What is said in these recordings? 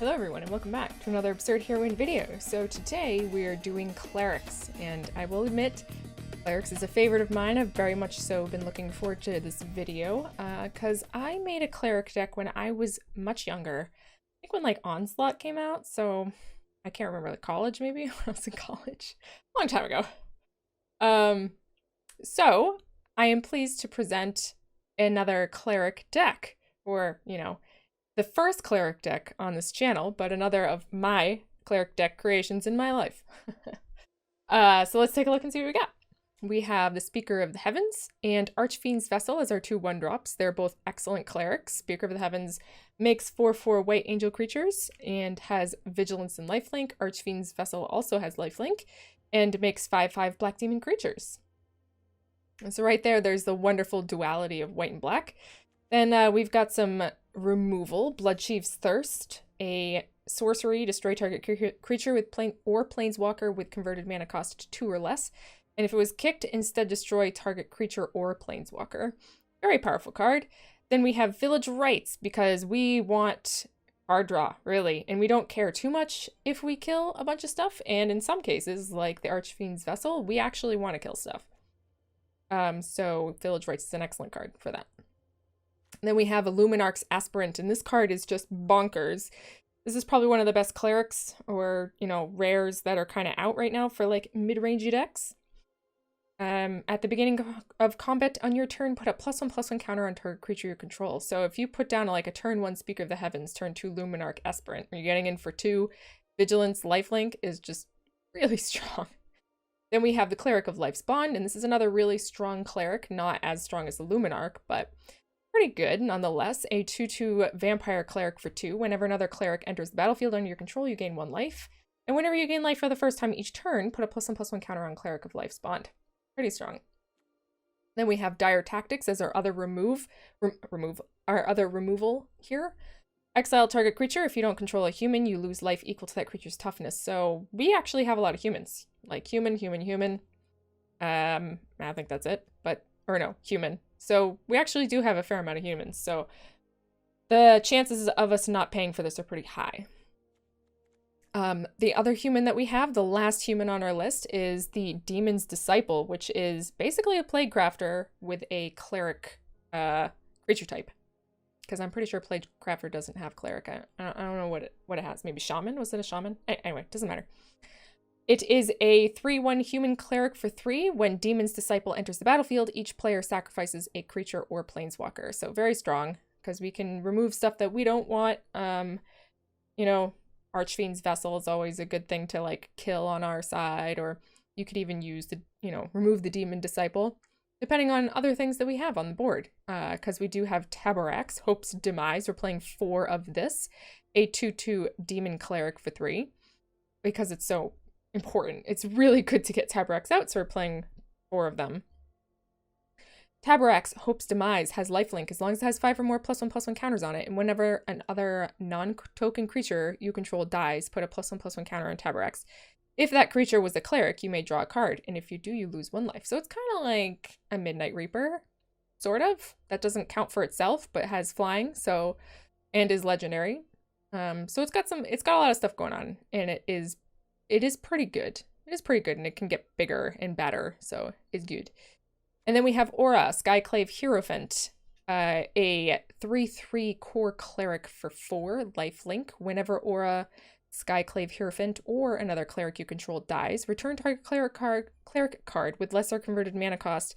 Hello everyone and welcome back to another Absurd Heroine video. So today we are doing Clerics, and I will admit Clerics is a favorite of mine. I've very much so been looking forward to this video because I made a Cleric deck when I was much younger. I think when like Onslaught came out, so I can't remember, like college maybe? When I was in college. A long time ago. So I am pleased to present another Cleric deck, or, you know, the first Cleric deck on this channel, but another of my Cleric deck creations in my life. So let's take a look and see what we got. We have the Speaker of the Heavens and Archfiend's Vessel as our two 1-drops. They're both excellent Clerics. Speaker of the Heavens makes 4/4 white angel creatures and has Vigilance and Lifelink. Archfiend's Vessel also has Lifelink and makes 5/5 black demon creatures. And so right there's the wonderful duality of white and black. Then we've got some removal. Bloodchief's Thirst, a sorcery, destroy target creature with planeswalker with converted mana cost 2 or less. And if it was kicked, instead destroy target creature or planeswalker. Very powerful card. Then we have Village Rites, because we want card draw, really. And we don't care too much if we kill a bunch of stuff. And in some cases, like the Archfiend's Vessel, we actually want to kill stuff. So Village Rites is an excellent card for that. Then we have Illuminarch's Aspirant, and this card is just bonkers. This is probably one of the best Clerics, or, you know, rares that are kind of out right now for, like, mid-rangey decks. At the beginning of combat on your turn, put a +1/+1 counter on target creature you control. So if you put down, like, a turn 1 Speaker of the Heavens, turn 2 Illuminarch Aspirant, you're getting in for 2. Vigilance, Lifelink is just really strong. Then we have the Cleric of Life's Bond, and this is another really strong Cleric, not as strong as the Illuminarch, but pretty good nonetheless. A 2/2 Vampire Cleric for 2. Whenever another Cleric enters the battlefield under your control, you gain 1 life. And whenever you gain life for the first time each turn, put a +1/+1 counter on Cleric of Life's Bond. Pretty strong. Then we have Dire Tactics as our other removal here. Exile target creature. If you don't control a human, you lose life equal to that creature's toughness. So we actually have a lot of humans. Like human. I think that's it. Or no, human. So we actually do have a fair amount of humans. So the chances of us not paying for this are pretty high. The other human that we have, the last human on our list, is the Demon's Disciple, which is basically a Plaguecrafter with a Cleric creature type. Because I'm pretty sure Plaguecrafter doesn't have Cleric. I don't know what it has. Maybe Shaman? Was it a Shaman? Anyway, doesn't matter. It is a 3/1 human Cleric for 3. When Demon's Disciple enters the battlefield, each player sacrifices a creature or planeswalker. So very strong, because we can remove stuff that we don't want. You know, Archfiend's Vessel is always a good thing to, like, kill on our side, or you could even use the, you know, remove the Demon Disciple, depending on other things that we have on the board. Because we do have TABORAX, Hope's Demise. We're playing 4 of this. A 2/2 Demon Cleric for 3, because it's so important. It's really good to get TABORAX out, so we're playing 4 of them. TABORAX, Hope's Demise, has lifelink as long as it has 5 or more +1/+1 counters on it, and whenever another non-token creature you control dies, put a +1/+1 counter on TABORAX. If that creature was a Cleric, you may draw a card, and if you do, you lose 1 life. So it's kind of like a Midnight Reaper, sort of. That doesn't count for itself, but has flying, so, and is legendary. So it's got a lot of stuff going on, and it is pretty good. It is pretty good, and it can get bigger and better, so it's good. And then we have Aura, Skyclave Hierophant, a 3/3 core Cleric for 4, lifelink. Whenever Aura, Skyclave Hierophant, or another Cleric you control dies, return target Cleric card with lesser converted mana cost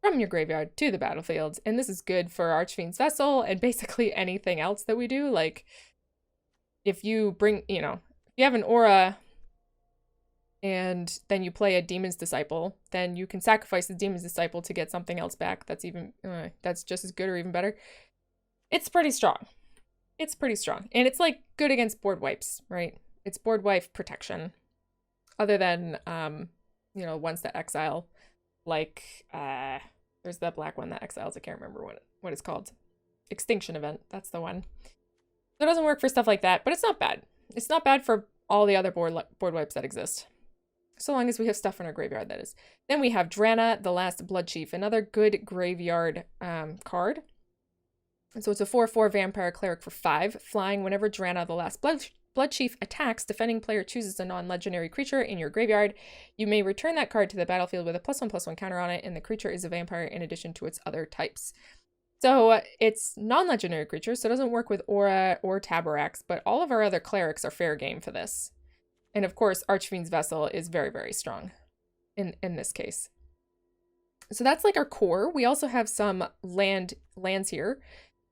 from your graveyard to the battlefield. And this is good for Archfiend's Vessel and basically anything else that we do. Like, if you bring, you know, if you have an Aura and then you play a Demon's Disciple, then you can sacrifice the Demon's Disciple to get something else back that's even, that's just as good or even better. It's pretty strong. It's pretty strong. And it's, like, good against board wipes, right? It's board wipe protection. Other than, you know, ones that exile, like, there's that black one that exiles. I can't remember what it's called. Extinction Event, that's the one. So it doesn't work for stuff like that, but it's not bad. It's not bad for all the other board wipes that exist. So long as we have stuff in our graveyard, that is. Then we have Drana, the Last Bloodchief, another good graveyard card. And so it's a 4/4 Vampire Cleric for 5, flying. Whenever Drana, the Last Bloodchief attacks, defending player chooses a non-legendary creature in your graveyard. You may return that card to the battlefield with a +1/+1 counter on it, and the creature is a vampire in addition to its other types. So it's non-legendary creatures, so it doesn't work with Aura or TABORAX, but all of our other clerics are fair game for this. And of course, Archfiend's Vessel is very, very strong in this case. So that's like our core. We also have some lands here.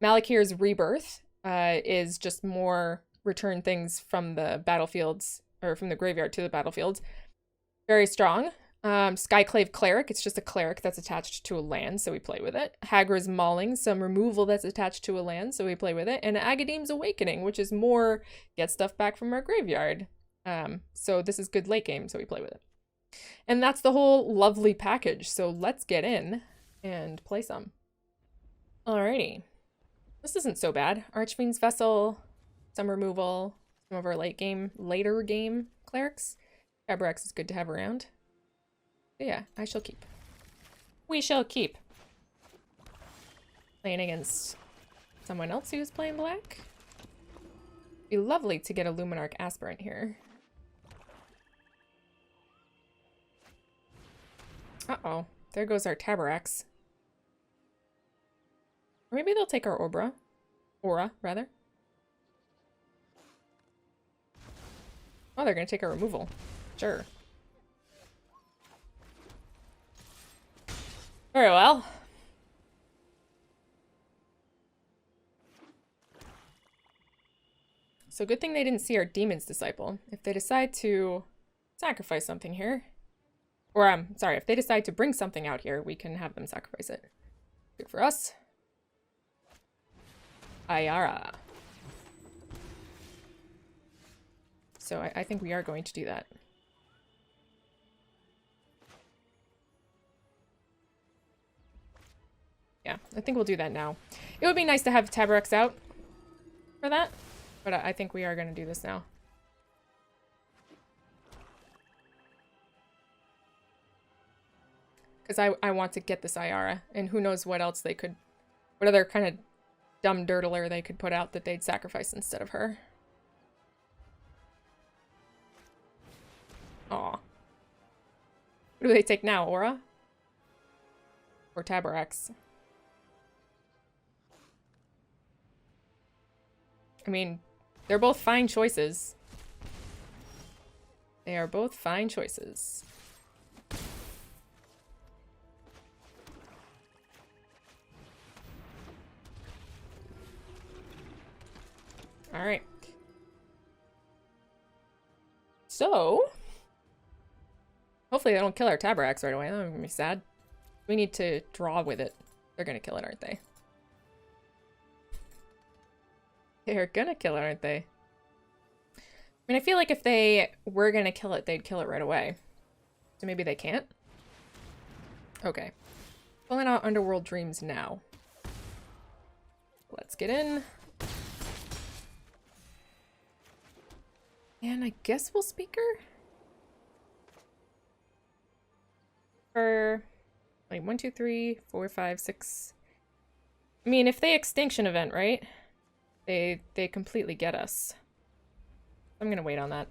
Malakir's Rebirth is just more return things from the battlefields, or from the graveyard to the battlefields. Very strong. Skyclave Cleric, it's just a cleric that's attached to a land, so we play with it. Hagra's Mauling, some removal that's attached to a land, so we play with it. And Agadeem's Awakening, which is more get stuff back from our graveyard. So this is good late game, so we play with it. And that's the whole lovely package, so let's get in and play some. Alrighty. This isn't so bad. Archfiend's Vessel, some removal, some of our later game clerics. TABORAX is good to have around. But yeah, I shall keep. We shall keep. Playing against someone else who's playing black. It'd be lovely to get a Luminarch Aspirant here. Uh-oh. There goes our TABORAX. Or maybe they'll take our Aura, rather. Oh, they're gonna take our removal. Sure. Very well. So good thing they didn't see our Demon's Disciple. If they decide to sacrifice something here, or sorry, if they decide to bring something out here, we can have them sacrifice it. Good for us. Ayara. So I think we are going to do that. Yeah, I think we'll do that now. It would be nice to have TABORAX out for that, but I think we are going to do this now. Because I want to get this Ayara, and who knows what else they could, what other kind of dumb dirtler they could put out that they'd sacrifice instead of her. Aw. What do they take now, Aura? Or TABORAX? I mean, they're both fine choices. They are both fine choices. Alright. So, hopefully they don't kill our TABORAX right away. That would be sad. We need to draw with it. They're gonna kill it, aren't they? They're gonna kill it, aren't they? I mean, I feel like if they were gonna kill it, they'd kill it right away. So maybe they can't? Okay. Pulling out Underworld Dreams now. Let's get in. And I guess we'll speaker? For like 1, 2, 3, 4, 5, 6. I mean, if they extinction event, right? They completely get us. I'm gonna wait on that.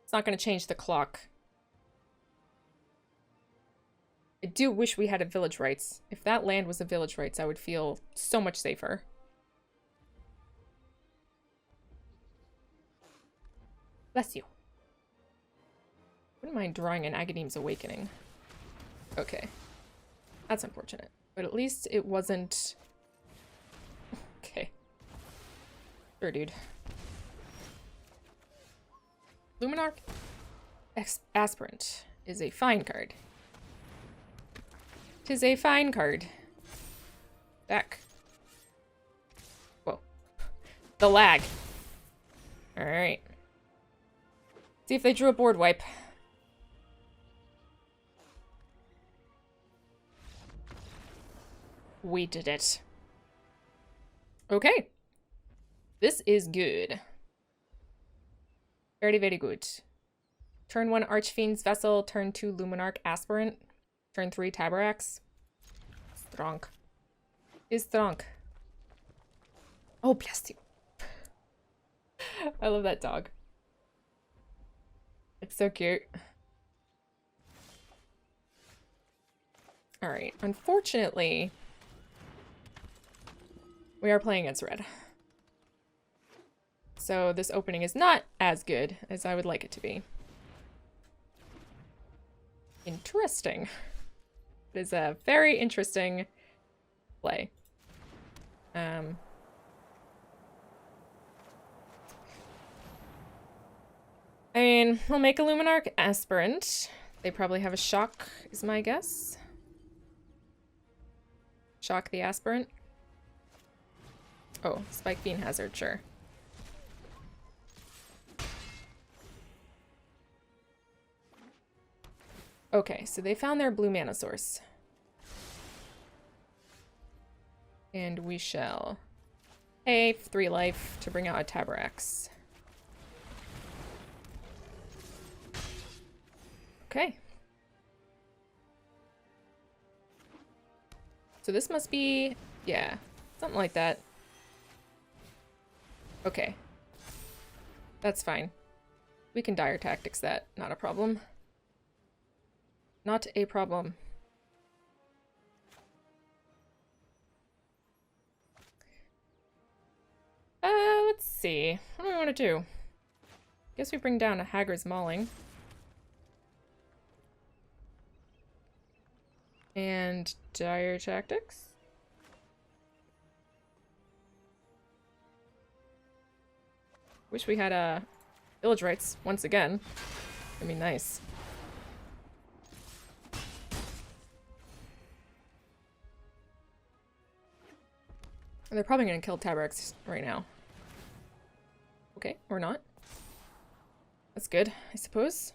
It's not gonna change the clock. I do wish we had a village rights. If that land was a village rights, I would feel so much safer. Bless you. Wouldn't mind drawing an Agadeem's Awakening. Okay. That's unfortunate. But at least it wasn't... Okay. Sure, dude. Luminarch Aspirant is a fine card. 'Tis a fine card. Back. Whoa. The lag. Alright. See if they drew a board wipe. We did it. Okay. This is good. Very, very good. Turn 1 Archfiend's Vessel, turn 2 Luminarch Aspirant, turn 3 TABORAX. Strong. Is strong. Oh, bless you. I love that dog. It's so cute. Alright, unfortunately, we are playing against red. So this opening is not as good as I would like it to be. Interesting. It is a very interesting play. I mean, we'll make a Luminarch Aspirant. They probably have a Shock, is my guess. Shock the Aspirant. Oh, Spike Fiend Hazard, sure. Okay, so they found their blue mana source. And we shall pay 3 life to bring out a TABORAX. Okay. So this must be, yeah, something like that. Okay. That's fine. We can dire tactics that, not a problem. Not a problem. Let's see. What do we want to do? Guess we bring down a Haggard's Mauling. And dire tactics. Wish we had a village rights once again. That'd be nice. And they're probably gonna kill TABORAX right now. Okay, or not. That's good, I suppose.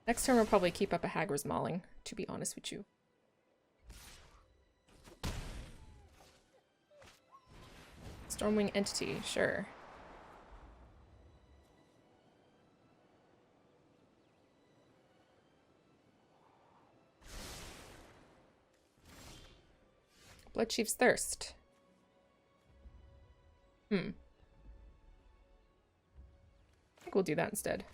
Next turn we'll probably keep up a Haggard's Mauling, to be honest with you. Stormwing Entity, sure. Bloodchief's Thirst. I think we'll do that instead.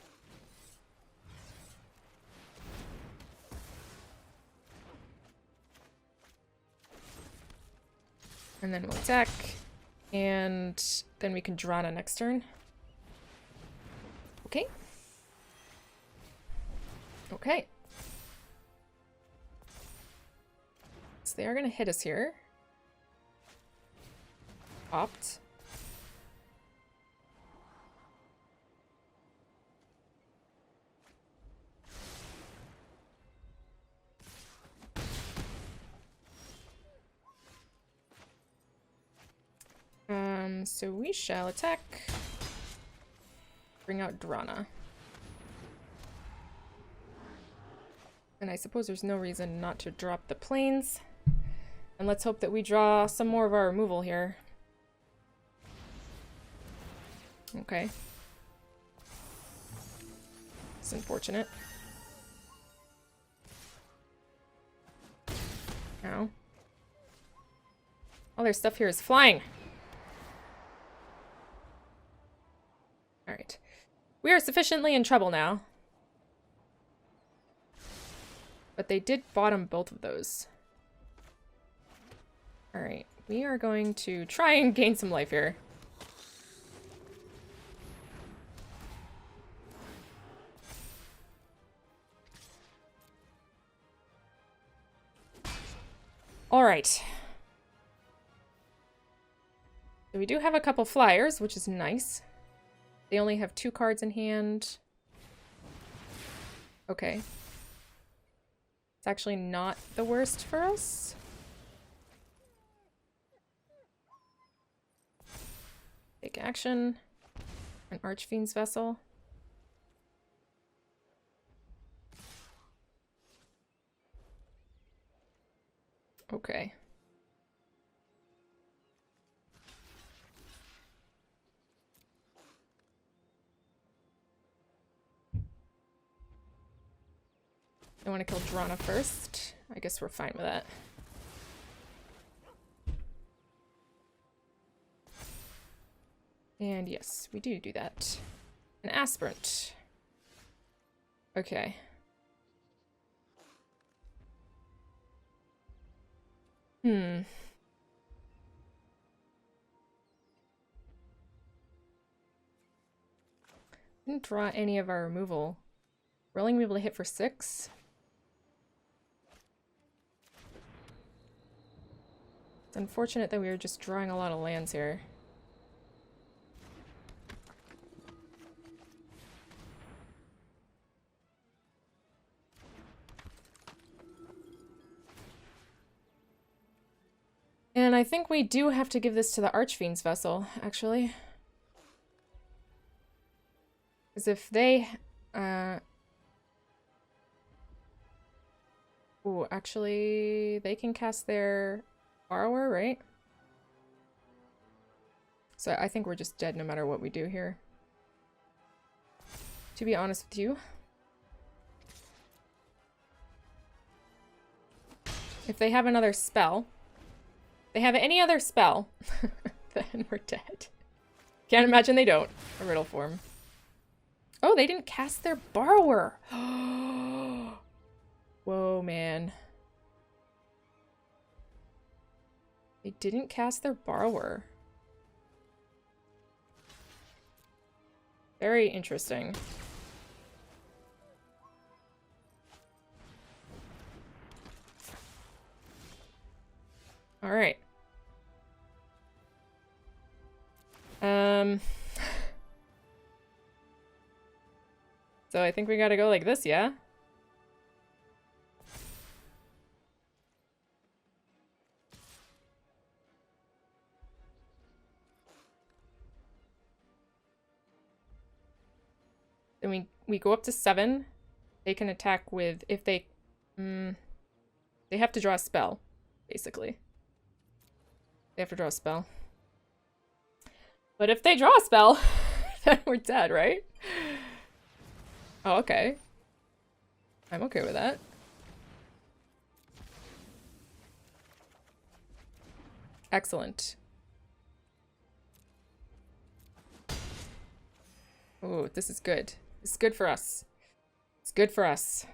And then we'll attack. And then we can draw on next turn. Okay. Okay. So they are going to hit us here. Opt. So we shall attack. Bring out Drana. And I suppose there's no reason not to drop the planes. And let's hope that we draw some more of our removal here. Okay. It's unfortunate. Ow. All their stuff here is flying. Alright. We are sufficiently in trouble now. But they did bottom both of those. Alright. We are going to try and gain some life here. Alright. So we do have a couple flyers, which is nice. They only have 2 cards in hand. Okay. It's actually not the worst for us. Take action. An Archfiend's Vessel. Okay. I want to kill Drana first. I guess we're fine with that. And yes, we do that. An aspirant. Okay. Didn't draw any of our removal. We're only gonna be able to hit for 6. It's unfortunate that we were just drawing a lot of lands here. And I think we do have to give this to the Archfiend's Vessel, actually. Because if they... Ooh, actually, they can cast their Borrower, right? So I think we're just dead no matter what we do here. To be honest with you. If they have another spell... If they have any other spell, then we're dead. Can't imagine they don't. A riddle form. Oh, they didn't cast their Borrower. Whoa, man. They didn't cast their Borrower. Very interesting. All right. So I think we gotta go like this, yeah? Then we go up to 7. They can attack with, if they... they have to draw a spell, basically. They have to draw a spell. But if they draw a spell, then we're dead, right? Oh, okay. I'm okay with that. Excellent. Oh, this is good. This is good for us. It's good for us.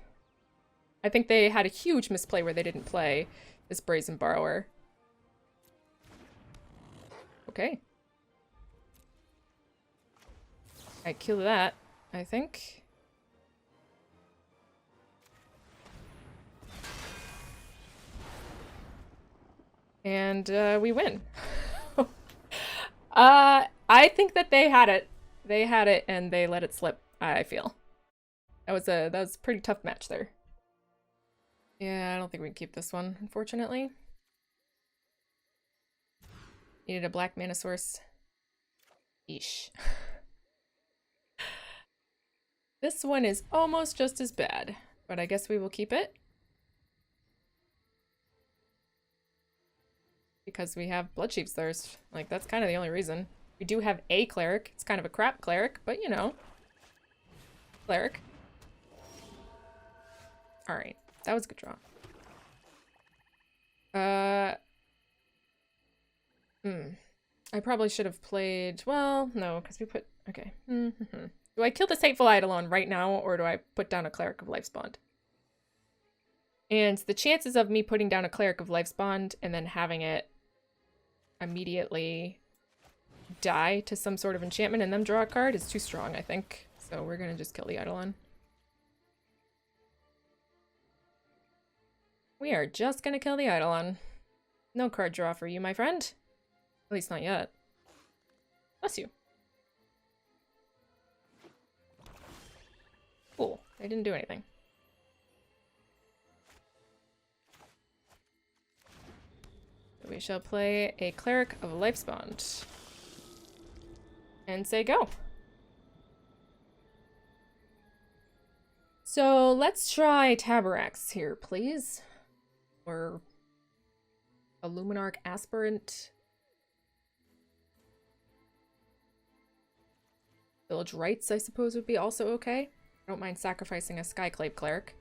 I think they had a huge misplay where they didn't play this Brazen Borrower. Okay. I kill that, I think. And we win. I think that they had it. They had it and they let it slip, I feel. That was a pretty tough match there. Yeah, I don't think we can keep this one, unfortunately. Needed a black mana source. Yeesh. This one is almost just as bad, but I guess we will keep it. Because we have Bloodchief's Thirst. Like, that's kind of the only reason. We do have a Cleric. It's kind of a crap Cleric, but you know. Cleric. Alright, that was a good draw. I probably should have played... Well, no, because we put... Okay. Do I kill this Hateful Eidolon right now, or do I put down a Cleric of Life's Bond? And the chances of me putting down a Cleric of Life's Bond and then having it immediately die to some sort of enchantment and then draw a card is too strong, I think. So we're gonna just kill the Eidolon. We are just gonna kill the Eidolon. No card draw for you, my friend. At least not yet. Bless you. Cool. They didn't do anything. We shall play a Cleric of Life's Bond. And say go. So let's try TABORAX here, please. Or a Luminarch Aspirant. Village Rites, I suppose, would be also okay. I don't mind sacrificing a Skyclave Cleric.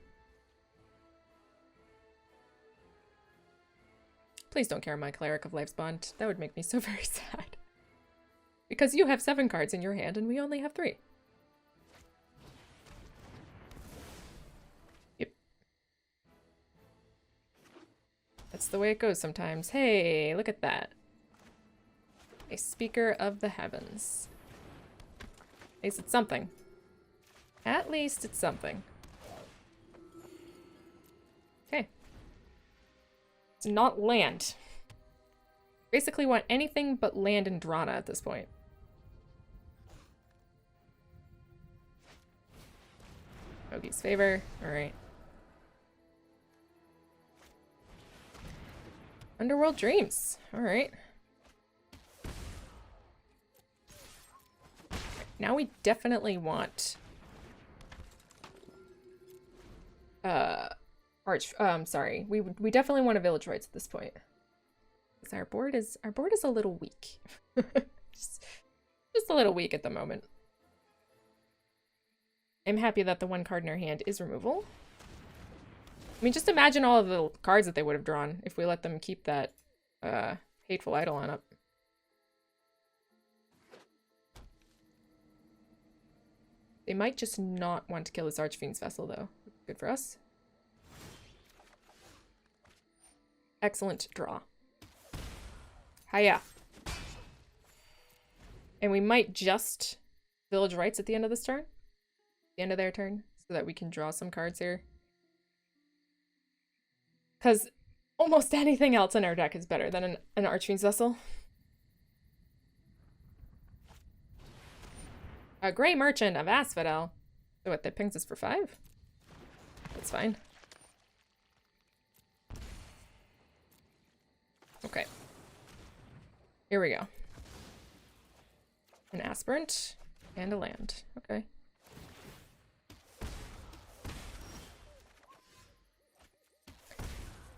Please don't care my Cleric of Life's Bond. That would make me so very sad. Because you have 7 cards in your hand and we only have 3. Yep. That's the way it goes sometimes. Hey, look at that. A speaker of the heavens. At least it's something. At least it's something. Okay. It's not land. Basically want anything but land and Drana at this point. Yogi's favor. Alright. Underworld Dreams. Alright. Now we definitely want sorry. We definitely want a Village Rites at this point. Because our board is a little weak. just a little weak at the moment. I'm happy that the 1 card in our hand is removal. I mean, just imagine all of the cards that they would have drawn if we let them keep that Hateful Eidolon up. They might just not want to kill this Archfiend's Vessel, though. Good for us. Excellent draw. Hiya. And we might just Village Rites at the end of this turn. The end of their turn. So that we can draw some cards here. Because almost anything else in our deck is better than an Archfiend's Vessel. A Grey Merchant of Asphodel. So what, that pings us for 5? That's fine. Okay. Here we go. An Aspirant and a land. Okay.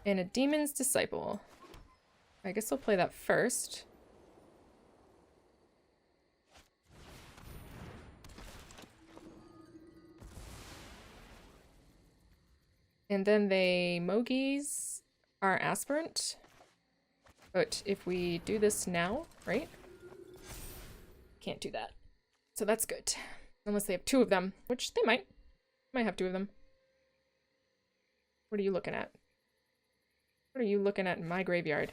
And a Demon's Disciple. I guess we'll play that first. And then they Mogies our Aspirant. But if we do this now, right? Can't do that. So that's good. Unless they have 2 of them, which they might. Might have 2 of them. What are you looking at? What are you looking at in my graveyard?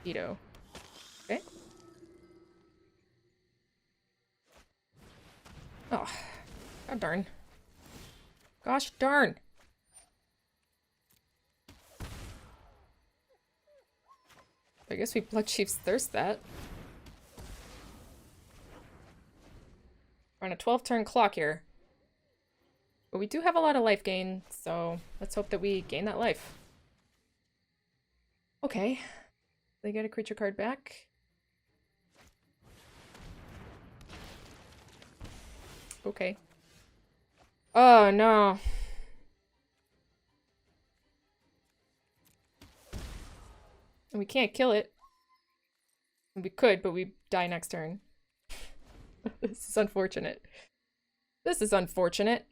Ito. Okay. Oh. God darn. Gosh darn. I guess we Bloodchief's Thirst that. We're on a 12-turn clock here. But we do have a lot of life gain, so let's hope that we gain that life. Okay. They get a creature card back. Okay. Oh, no. And we can't kill it. We could, but we die next turn. This is unfortunate. This is unfortunate.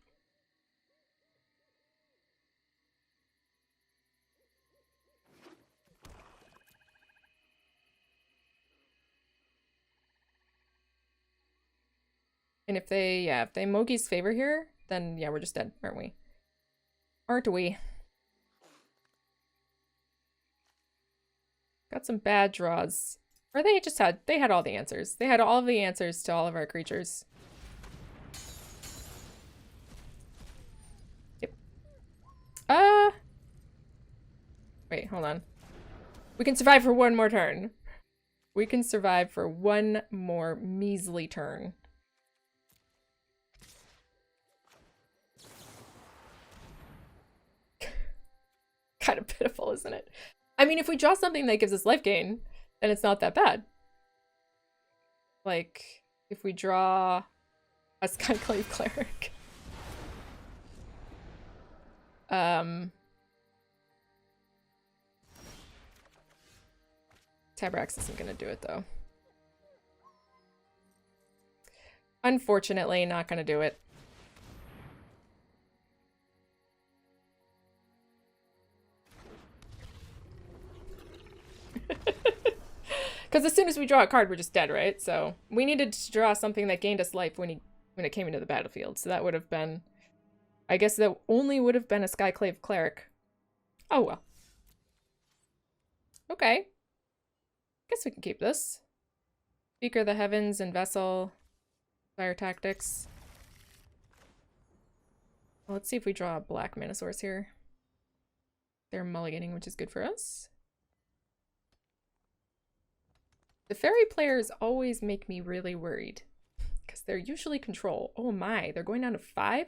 And if they Mogi's favor here, then yeah, we're just dead, aren't we? Aren't we? Got some bad draws. Or they had all the answers. They had all of the answers to all of our creatures. Yep. Wait, hold on. We can survive for 1 more turn. We can survive for 1 more measly turn. Kind of pitiful, isn't it? I mean, if we draw something that gives us life gain, then it's not that bad. Like, if we draw a Skyclave Cleric. TABORAX isn't gonna do it, though. Unfortunately, not gonna do it. Because as soon as we draw a card, we're just dead, right? So we needed to draw something that gained us life when it came into the battlefield. So that would have been, I guess that only would have been a Skyclave Cleric. Oh well. Okay. Guess we can keep this. Speaker of the Heavens and Vessel. Fire Tactics. Well, let's see if we draw a black mana source here. They're mulliganing, which is good for us. The fairy players always make me really worried. Because they're usually control. Oh my, they're going down to 5?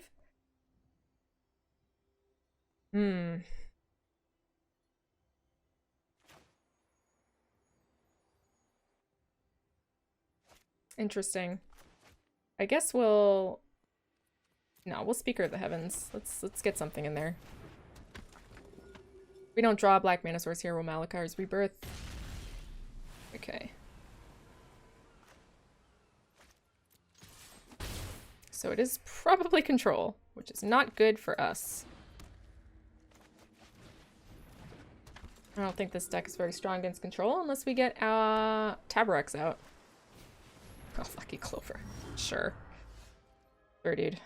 Interesting. I guess we'll... No, we'll Speaker of the Heavens. Let's get something in there. We don't draw a black mana source here. We'll Malakar's Rebirth. Okay. So it is probably control, which is not good for us. I don't think this deck is very strong against control unless we get TABORAX out. Oh, Lucky Clover. Sure. Sure, dude.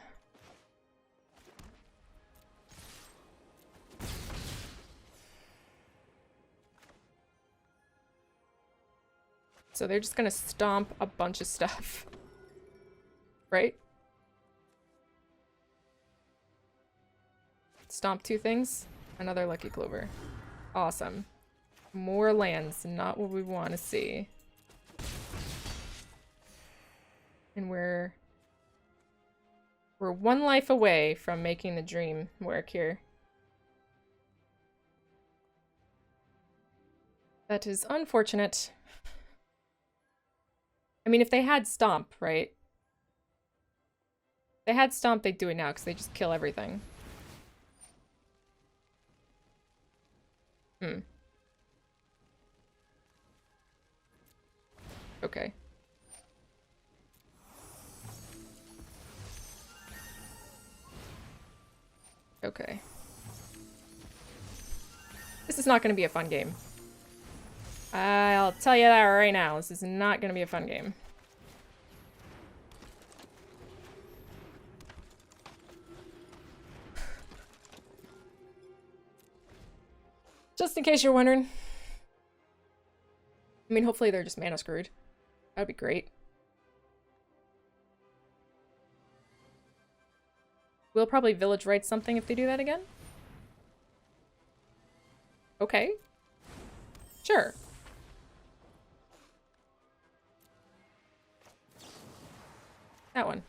So they're just gonna stomp a bunch of stuff. Right? Stomp 2 things. Another Lucky Clover. Awesome. More lands. Not what we want to see. And we're 1 life away from making the dream work here. That is unfortunate. I mean, if they had Stomp, right? If they had Stomp, they'd do it now because they just kill everything. Okay. Okay. This is not going to be a fun game. I'll tell you that right now. This is not going to be a fun game. Just in case you're wondering. I mean, hopefully they're just mana screwed. That'd be great. We'll probably Village Write something if they do that again. Okay. Sure. That one.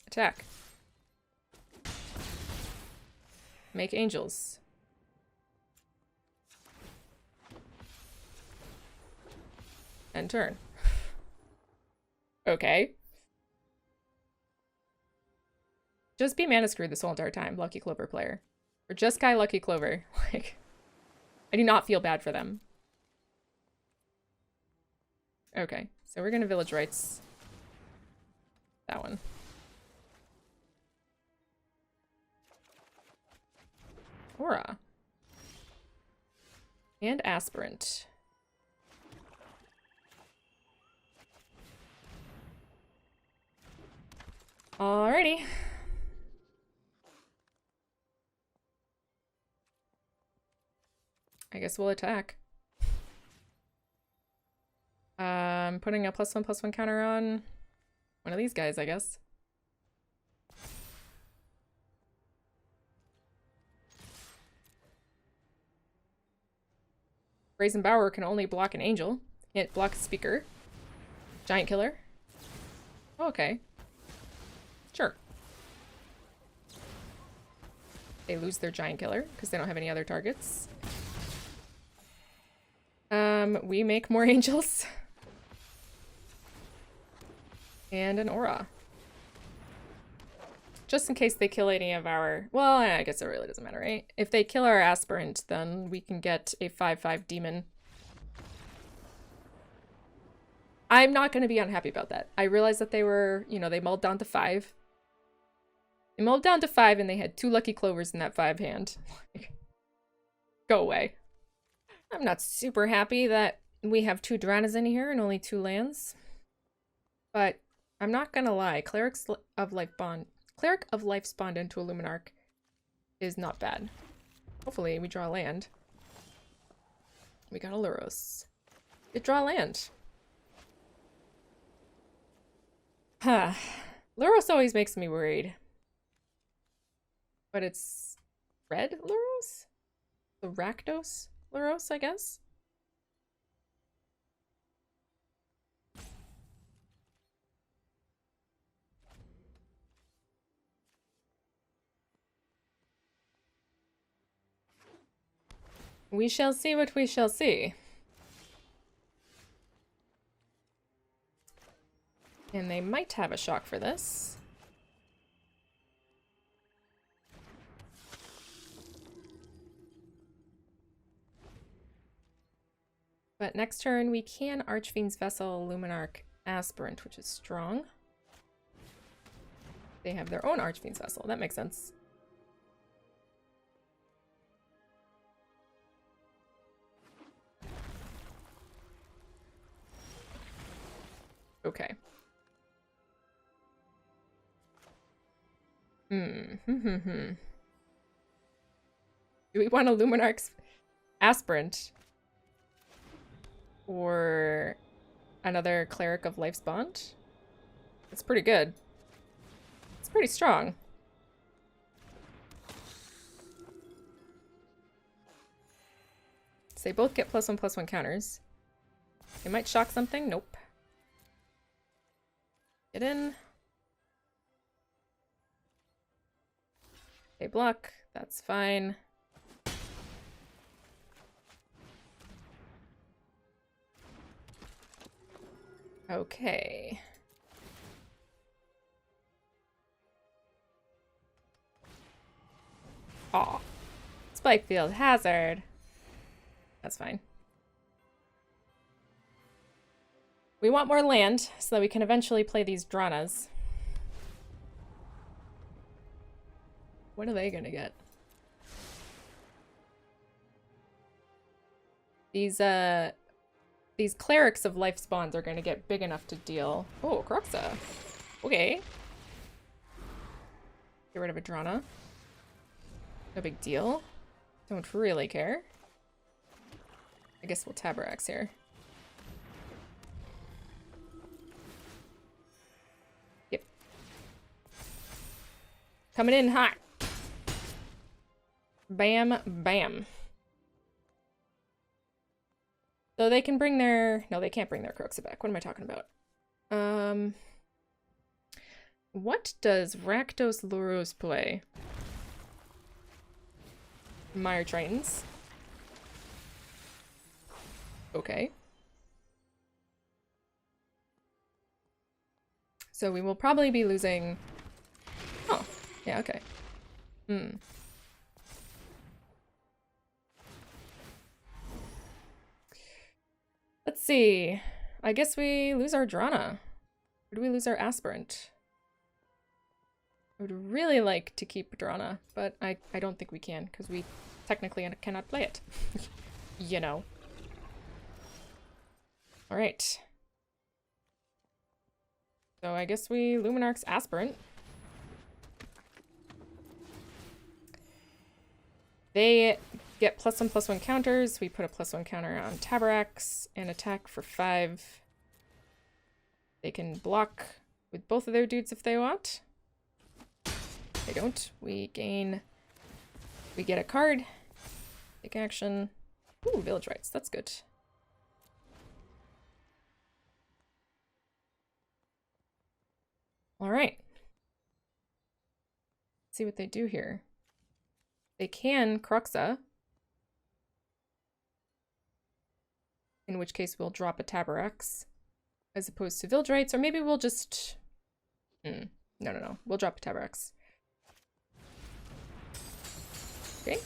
Attack. Make angels. And turn. Okay. Just be mana screwed this whole entire time, Lucky Clover player. Or just Guy Lucky Clover. Like, I do not feel bad for them. Okay, so we're gonna Village Rites. That one. Aura. And Aspirant. Alrighty. I guess we'll attack. Putting a +1/+1 counter on one of these guys, I guess. Brazen Bower can only block an angel. Can't block a speaker. Giant Killer. Oh, okay. Sure. They lose their Giant Killer because they don't have any other targets. We make more angels. And an aura. Just in case they kill any of our... Well, I guess it really doesn't matter, right? If they kill our aspirant, then we can get a 5/5 demon. I'm not going to be unhappy about that. I realized that they were, you know, they mulled down to 5. They mulled down to 5 and they had 2 Lucky Clovers in that 5 hand. Go away. I'm not super happy that we have 2 Dranas in here and only 2 lands. But I'm not gonna lie, Cleric of Life spawned into a Luminarch is not bad. Hopefully we draw land. We got a Luros. It draw land. Huh. Luros always makes me worried. But it's red Luros? The Rakdos Luros, I guess? We shall see what we shall see. And they might have a shock for this. But next turn we can Archfiend's Vessel, Luminarch, Aspirant, which is strong. They have their own Archfiend's Vessel. That makes sense. Okay. Do we want a Luminarch's Aspirant? Or another Cleric of Life's Bond? It's pretty good. It's pretty strong. So they both get +1/+1 counters. They might shock something. Nope. Get in. They block. That's fine. Okay. Aw. Spikefield Hazard. That's fine. We want more land so that we can eventually play these Dranas. What are they gonna get? These Clerics of Life spawns are gonna get big enough to deal. Oh, Croxa. Okay. Get rid of a Drana. No big deal. Don't really care. I guess we'll TABORAX here. Yep. Coming in hot. Bam, bam. So they can bring their... No, they can't bring their Croxa back. What am I talking about? What does Rakdos Luros play? Mire Tritons. Okay. So we will probably be losing... Oh, yeah, okay. Let's see. I guess we lose our Drana. Or do we lose our Aspirant? I would really like to keep Drana, but I don't think we can, because we technically cannot play it. You know. Alright. So I guess we Luminarch's Aspirant. They get +1/+1 counters. We put a +1 counter on TABORAX and attack for 5. They can block with both of their dudes if they want. They don't. We gain... We get a card. Take action. Ooh, Village Rites. That's good. Alright. See what they do here. They can Croxa. In which case we'll drop a TABORAX. As opposed to Village Rites. Or maybe we'll just... No. We'll drop a TABORAX. Okay.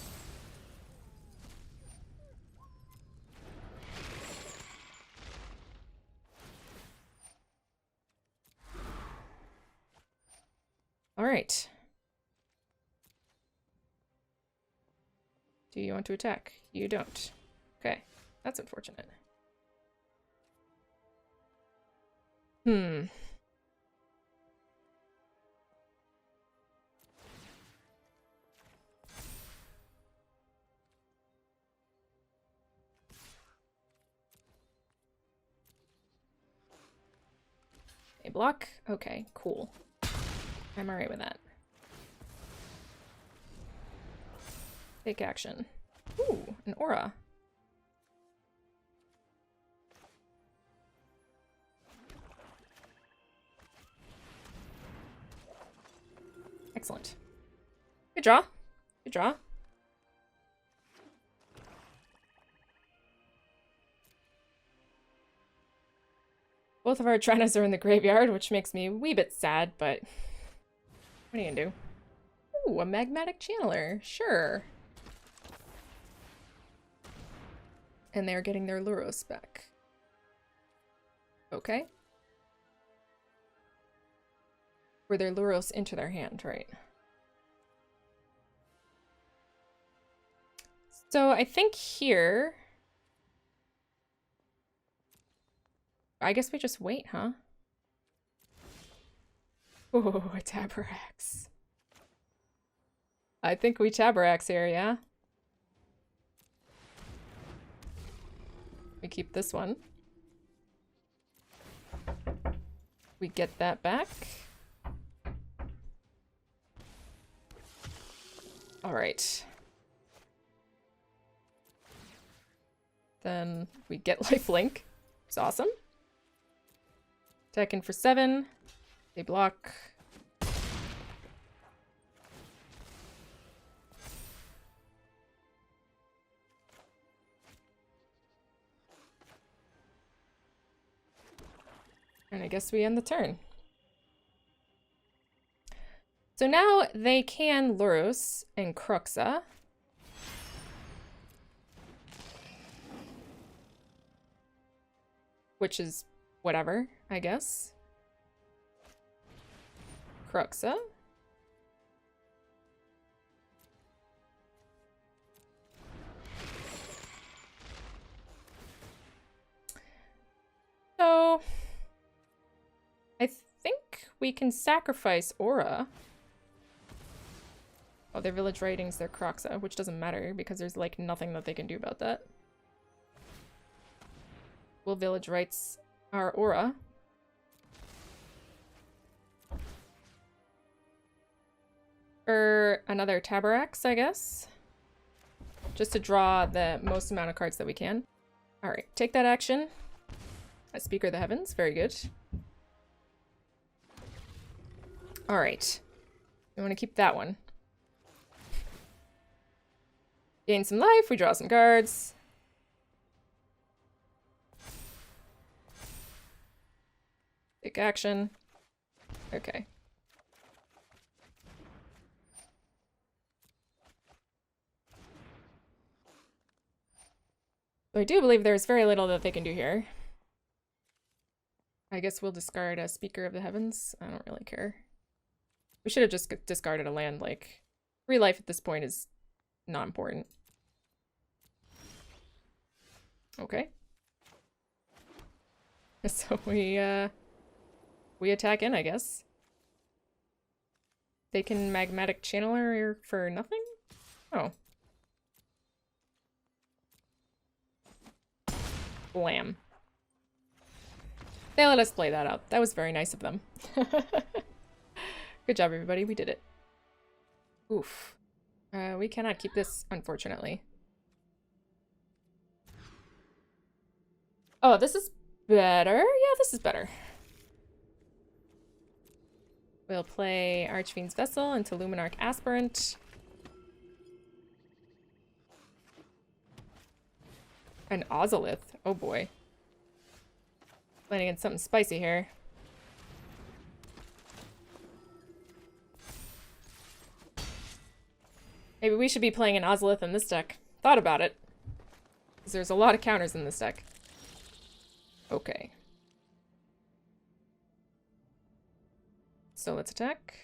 All right. Do you want to attack? You don't. Okay, that's unfortunate. A block? Okay, cool. I'm alright with that. Take action. Ooh, an aura. Excellent. Good draw. Good draw. Both of our Trinas are in the graveyard, which makes me a wee bit sad, but what are you gonna do? Ooh, a magmatic channeler. Sure. And they're getting their Luros back. Okay. Were their Luros into their hand, right? So I think here... I guess we just wait, huh? Oh, a TABORAX. I think we TABORAX here, yeah? We keep this one. We get that back. All right. Then we get lifelink. It's awesome. Attacking for 7. They block. And I guess we end the turn. So now they can Luros and Cruxa. Which is whatever, I guess. Cruxa. So I think we can sacrifice Aura. Oh, their village ratings, their Cruxa, which doesn't matter because there's like nothing that they can do about that. We'll village rights our Aura. Or another TABORAX, I guess. Just to draw the most amount of cards that we can. Alright, take that action. A Speaker of the Heavens, very good. Alright. We want to keep that one. Gain some life, we draw some cards. Take action. Okay. So I do believe there's very little that they can do here. I guess we'll discard a Speaker of the Heavens. I don't really care. We should have just discarded a land. Like, 3 life at this point is not important. Okay. So we attack in, I guess. They can Magmatic Channeler for nothing? Oh. Blam. They let us play that out. That was very nice of them. Good job, everybody. We did it. Oof. We cannot keep this, unfortunately. Oh, this is better. Yeah, this is better. We'll play Archfiend's Vessel into Luminarch Aspirant. An Ozolith. Oh boy. Playing against something spicy here. Maybe we should be playing an Ozolith in this deck. Thought about it. Because there's a lot of counters in this deck. Okay. So let's attack.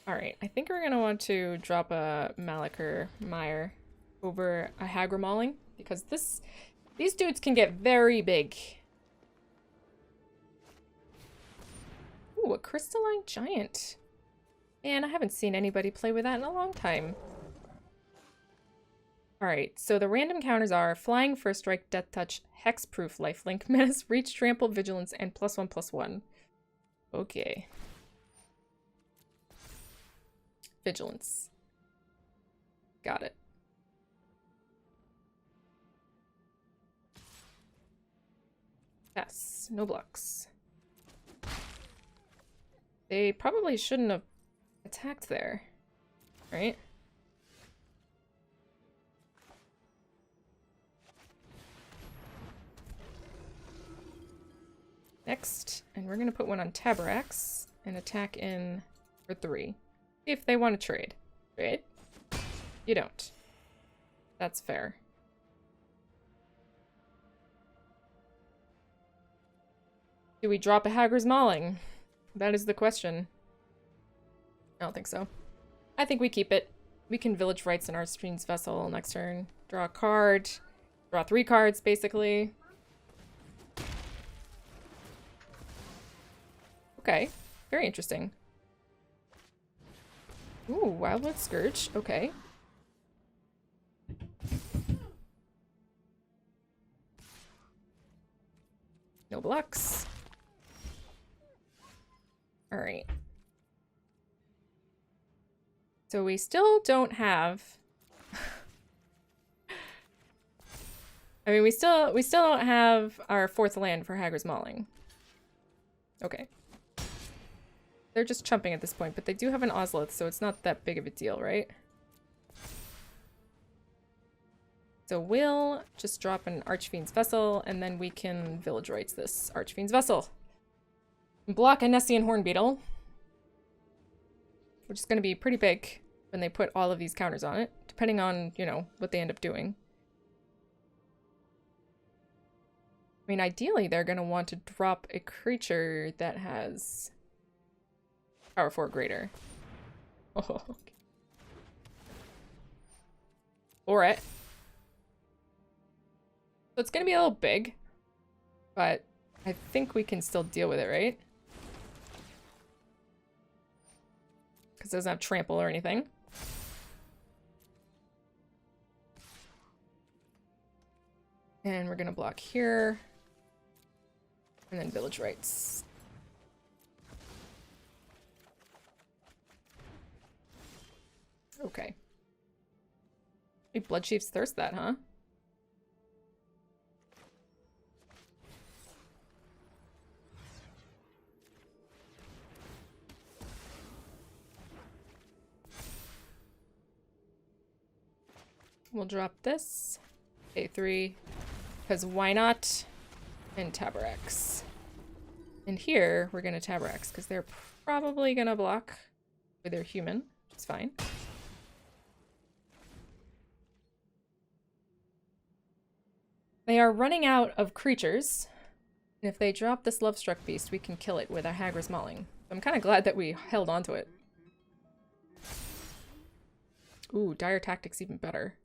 Alright, I think we're gonna want to drop a Malachor Mire over a Hagra Mauling, because these dudes can get very big. Ooh, a Crystalline Giant. Man, I haven't seen anybody play with that in a long time. Alright, so the random counters are Flying, First Strike, Death Touch, Hexproof, Lifelink, Menace, Reach, Trample, Vigilance, and +1/+1. Okay. Vigilance. Got it. Yes, no blocks. They probably shouldn't have attacked there, right? Next, and we're gonna put one on TABORAX and attack in for 3. See if they want to trade. Trade? You don't. That's fair. Do we drop a Hagra's Mauling? That is the question. I don't think so. I think we keep it. We can Village Rites in Archfiend's Vessel next turn. Draw a card. Draw 3 cards, basically. Okay. Very interesting. Ooh, Wildwood Scourge. Okay. No blocks. Alright. So we still don't have... I mean, we still don't have our 4th land for Hagra's Mauling. Okay. They're just chumping at this point, but they do have an Ozolith, so it's not that big of a deal, right? So we'll just drop an Archfiend's Vessel, and then we can Village Rites this Archfiend's Vessel. Block a Nessian Hornbeetle, which is going to be pretty big when they put all of these counters on it, depending on, you know, what they end up doing. I mean, ideally, they're going to want to drop a creature that has Power 4 greater. Oh, okay. Or it. So it's going to be a little big, but I think we can still deal with it, right? Because it doesn't have trample or anything. And we're going to block here. And then Village Rites. Okay. Maybe Bloodchief's Thirst that, huh? We'll drop this. A3. Because why not? And TABORAX. And here, we're going to TABORAX, because they're probably going to block with their human, which is fine. They are running out of creatures. And if they drop this Lovestruck Beast, we can kill it with a Hagra's Mauling. I'm kind of glad that we held onto it. Ooh, Dire Tactics even better.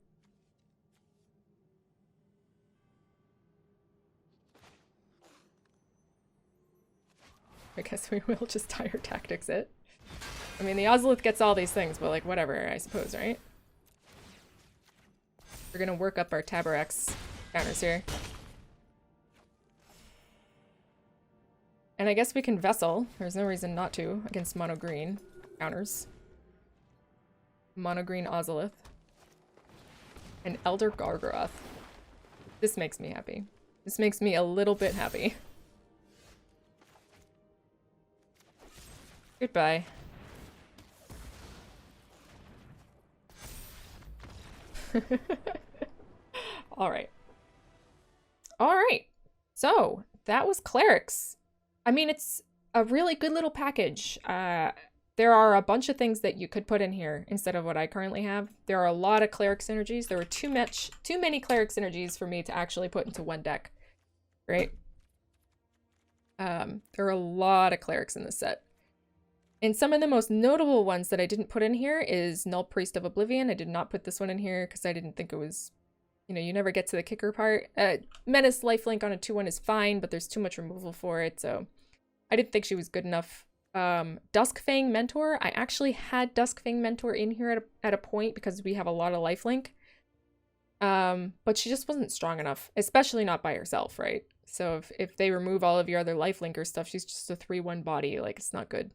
I guess we will just Dire Tactics it. I mean, the Ozolith gets all these things, but like, whatever, I suppose, right? We're gonna work up our TABORAX counters here. And I guess we can Vessel. There's no reason not to against mono green counters. Mono green Ozolith. And Elder Gargaroth. This makes me happy. This makes me a little bit happy. Goodbye. Alright. Alright. So, that was Clerics. I mean, it's a really good little package. There are a bunch of things that you could put in here instead of what I currently have. There are a lot of Cleric synergies. There were too many Cleric synergies for me to actually put into one deck. Right? There are a lot of Clerics in this set. And some of the most notable ones that I didn't put in here is Null Priest of Oblivion. I did not put this one in here because I didn't think it was, you know, you never get to the kicker part. Menace lifelink on a 2/1 is fine, but there's too much removal for it, so I didn't think she was good enough. Duskfang Mentor. I actually had Duskfang Mentor in here at a point because we have a lot of lifelink. But she just wasn't strong enough, especially not by herself, right? So if they remove all of your other lifelinker stuff, she's just a 3/1 body. Like, it's not good.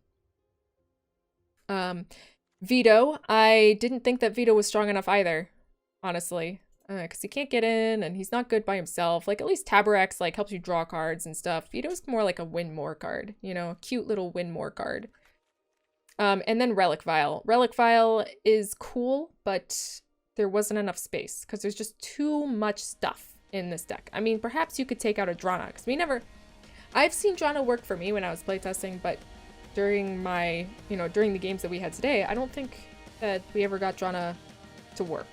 Vito. I didn't think that Vito was strong enough either, honestly. Because he can't get in, and he's not good by himself. Like, at least TABORAX, like, helps you draw cards and stuff. Vito's more like a win more card, you know? A cute little win more card. And then Relic Vial. Relic Vial is cool, but there wasn't enough space, because there's just too much stuff in this deck. I mean, perhaps you could take out a Drana, because I've seen Drana work for me when I was playtesting, but during during the games that we had today, I don't think that we ever got Drana to work.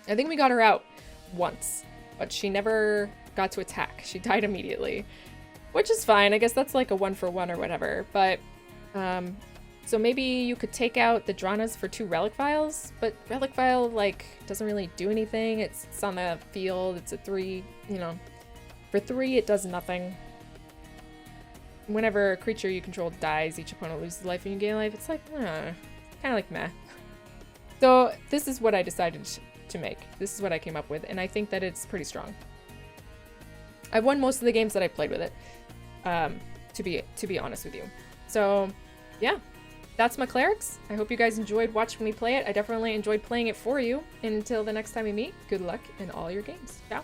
I think we got her out once, but she never got to attack. She died immediately, which is fine. I guess that's like a 1-for-1 or whatever, but so maybe you could take out the Dranas for 2 Relic Vials, but Relic Vial, like, doesn't really do anything. It's on the field. It's a 3, you know. For 3, it does nothing. Whenever a creature you control dies, each opponent loses life and you gain life. It's like, kind of like meh. So this is what I decided to make. This is what I came up with, and I think that it's pretty strong. I've won most of the games that I played with it, to be honest with you. So, yeah. That's my Clerics. I hope you guys enjoyed watching me play it. I definitely enjoyed playing it for you. And until the next time we meet, good luck in all your games. Ciao.